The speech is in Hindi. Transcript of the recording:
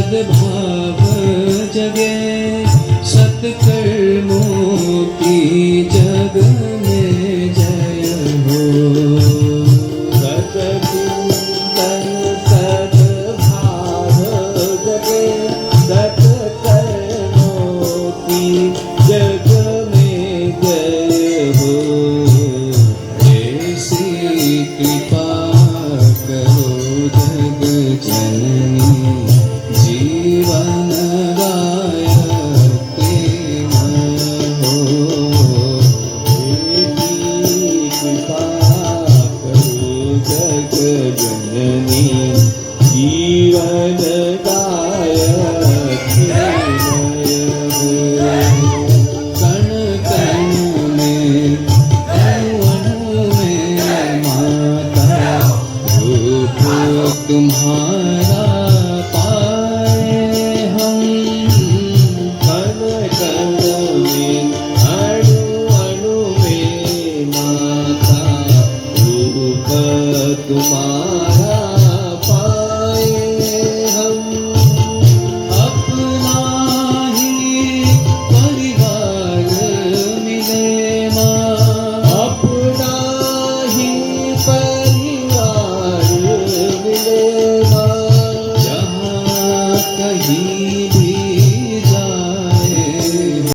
सद्भाव जगे सत्कर्मों की जग में जय हो। सत्चिंतन सद्भाव जगे सत्कर्मों की जग में जय हो। ऐसी कृपा करो जग जननी जीवन गायत्री हो। कृपा करो जग जननी जीवन गायत्री हो। कण कण में अणु में माता रूप तुम्हारा पाए हम। कण कण में अणु अणु में माता रूप तुम्हारा